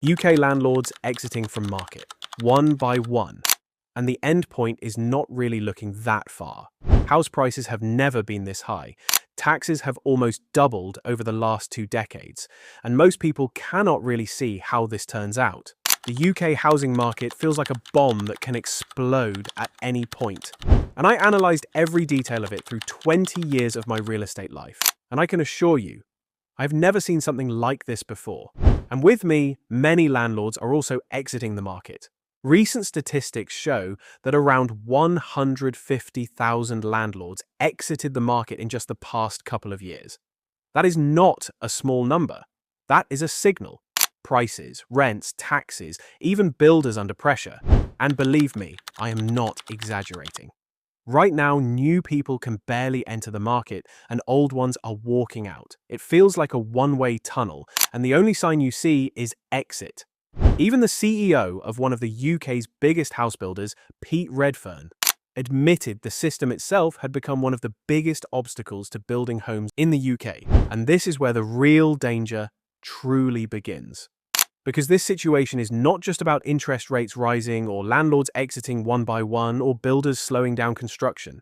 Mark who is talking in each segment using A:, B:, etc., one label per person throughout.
A: UK landlords exiting from market, one by one. And the end point is not really looking that far. House prices have never been this high. Taxes have almost doubled over the last 2 decades, and most people cannot really see how this turns out. The UK housing market feels like a bomb that can explode at any point. And I analysed every detail of it through 20 years of my real estate life. And I can assure you, I've never seen something like this before. And with me, many landlords are also exiting the market. Recent statistics show that around 150,000 landlords exited the market in just the past couple of years. That is not a small number. That is a signal. Prices, rents, taxes, even builders under pressure. And believe me, I am not exaggerating. Right now, new people can barely enter the market and old ones are walking out. It feels like a one-way tunnel, and the only sign you see is exit. Even the CEO of one of the UK's biggest house builders, Pete Redfern, admitted the system itself had become one of the biggest obstacles to building homes in the UK. And this is where the real danger truly begins. Because this situation is not just about interest rates rising or landlords exiting one by one or builders slowing down construction.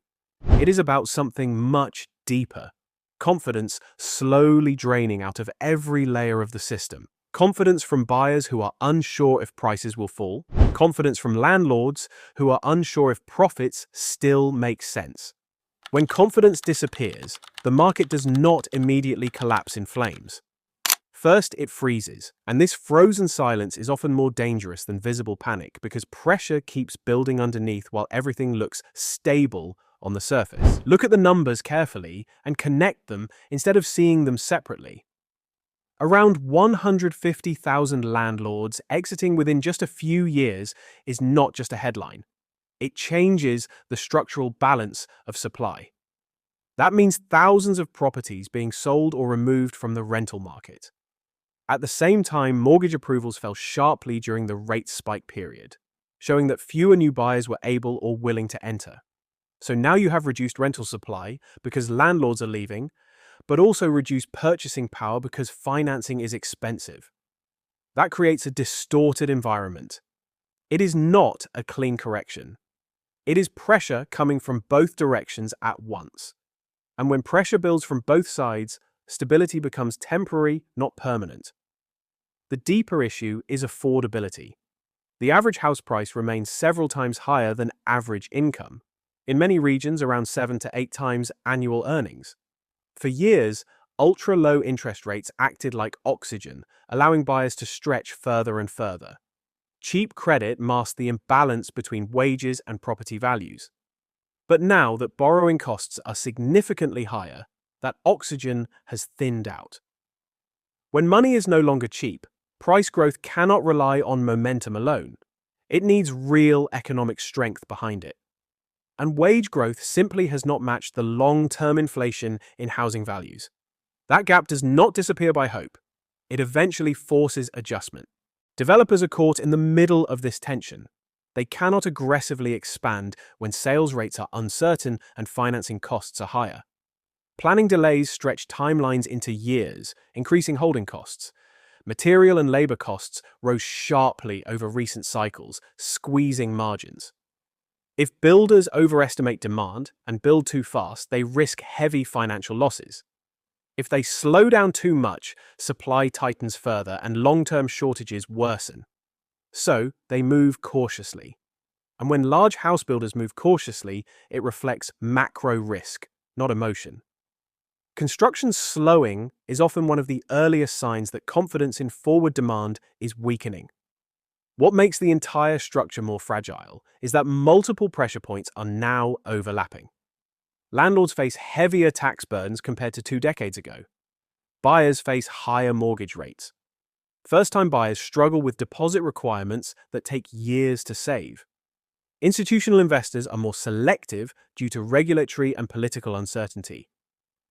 A: It is about something much deeper. Confidence slowly draining out of every layer of the system. Confidence from buyers who are unsure if prices will fall. Confidence from landlords who are unsure if profits still make sense. When confidence disappears, the market does not immediately collapse in flames. First, it freezes, and this frozen silence is often more dangerous than visible panic because pressure keeps building underneath while everything looks stable on the surface. Look at the numbers carefully and connect them instead of seeing them separately. Around 150,000 landlords exiting within just a few years is not just a headline. It changes the structural balance of supply. That means thousands of properties being sold or removed from the rental market. At the same time, mortgage approvals fell sharply during the rate spike period, showing that fewer new buyers were able or willing to enter. So now you have reduced rental supply because landlords are leaving, but also reduced purchasing power because financing is expensive. That creates a distorted environment. It is not a clean correction. It is pressure coming from both directions at once. And when pressure builds from both sides, stability becomes temporary, not permanent. The deeper issue is affordability. The average house price remains several times higher than average income, in many regions around 7 to 8 times annual earnings. For years, ultra-low interest rates acted like oxygen, allowing buyers to stretch further and further. Cheap credit masked the imbalance between wages and property values. But now that borrowing costs are significantly higher, that oxygen has thinned out. When money is no longer cheap, price growth cannot rely on momentum alone. It needs real economic strength behind it. And wage growth simply has not matched the long-term inflation in housing values. That gap does not disappear by hope. It eventually forces adjustment. Developers are caught in the middle of this tension. They cannot aggressively expand when sales rates are uncertain and financing costs are higher. Planning delays stretch timelines into years, increasing holding costs. Material and labor costs rose sharply over recent cycles, squeezing margins. If builders overestimate demand and build too fast, they risk heavy financial losses. If they slow down too much, supply tightens further and long-term shortages worsen. So, they move cautiously. And when large house builders move cautiously, it reflects macro risk, not emotion. Construction slowing is often one of the earliest signs that confidence in forward demand is weakening. What makes the entire structure more fragile is that multiple pressure points are now overlapping. Landlords face heavier tax burdens compared to 2 decades ago. Buyers face higher mortgage rates. First-time buyers struggle with deposit requirements that take years to save. Institutional investors are more selective due to regulatory and political uncertainty.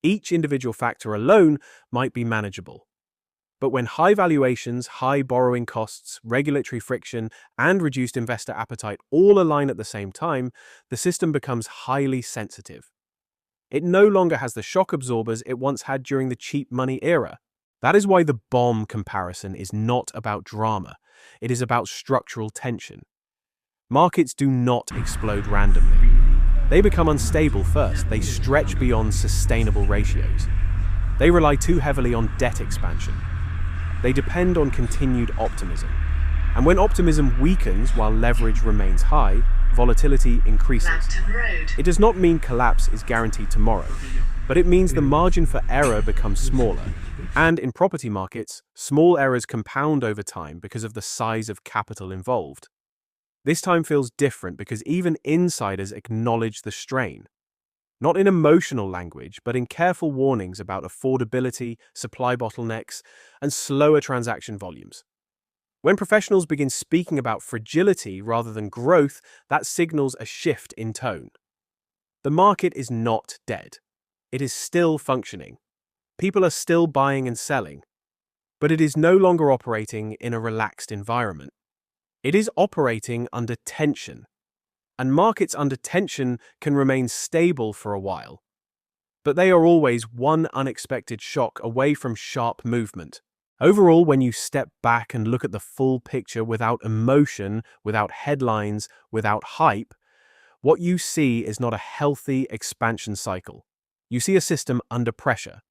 A: Each individual factor alone might be manageable. But when high valuations, high borrowing costs, regulatory friction, and reduced investor appetite all align at the same time, the system becomes highly sensitive. It no longer has the shock absorbers it once had during the cheap money era. That is why the bomb comparison is not about drama. It is about structural tension. Markets do not explode randomly. They become unstable first. They stretch beyond sustainable ratios. They rely too heavily on debt expansion. They depend on continued optimism. And when optimism weakens while leverage remains high, volatility increases. It does not mean collapse is guaranteed tomorrow, but it means the margin for error becomes smaller. And in property markets, small errors compound over time because of the size of capital involved. This time feels different because even insiders acknowledge the strain. Not in emotional language, but in careful warnings about affordability, supply bottlenecks, and slower transaction volumes. When professionals begin speaking about fragility rather than growth, that signals a shift in tone. The market is not dead. It is still functioning. People are still buying and selling, but it is no longer operating in a relaxed environment. It is operating under tension, and markets under tension can remain stable for a while, but they are always one unexpected shock away from sharp movement. Overall, when you step back and look at the full picture without emotion, without headlines, without hype, what you see is not a healthy expansion cycle. You see a system under pressure.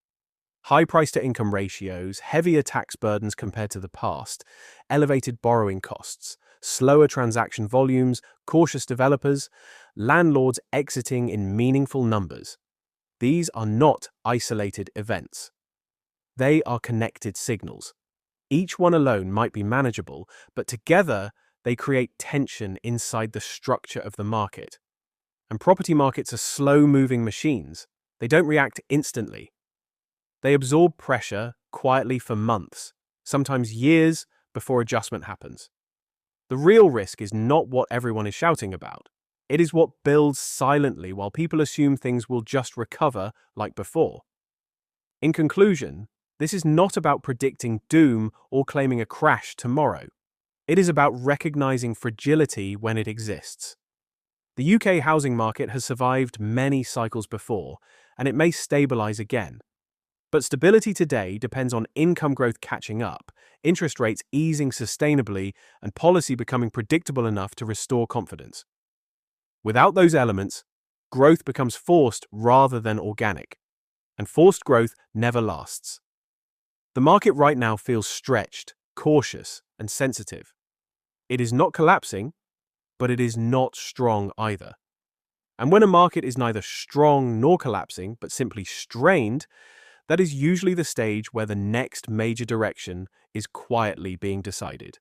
A: High price-to-income ratios, heavier tax burdens compared to the past, elevated borrowing costs, slower transaction volumes, cautious developers, landlords exiting in meaningful numbers. These are not isolated events. They are connected signals. Each one alone might be manageable, but together they create tension inside the structure of the market. And property markets are slow-moving machines. They don't react instantly. They absorb pressure quietly for months, sometimes years, before adjustment happens. The real risk is not what everyone is shouting about. It is what builds silently while people assume things will just recover like before. In conclusion, this is not about predicting doom or claiming a crash tomorrow. It is about recognizing fragility when it exists. The UK housing market has survived many cycles before, and it may stabilize again. But stability today depends on income growth catching up, interest rates easing sustainably, and policy becoming predictable enough to restore confidence. Without those elements, growth becomes forced rather than organic, and forced growth never lasts. The market right now feels stretched, cautious, and sensitive. It is not collapsing, but it is not strong either. And when a market is neither strong nor collapsing, but simply strained, that is usually the stage where the next major direction is quietly being decided.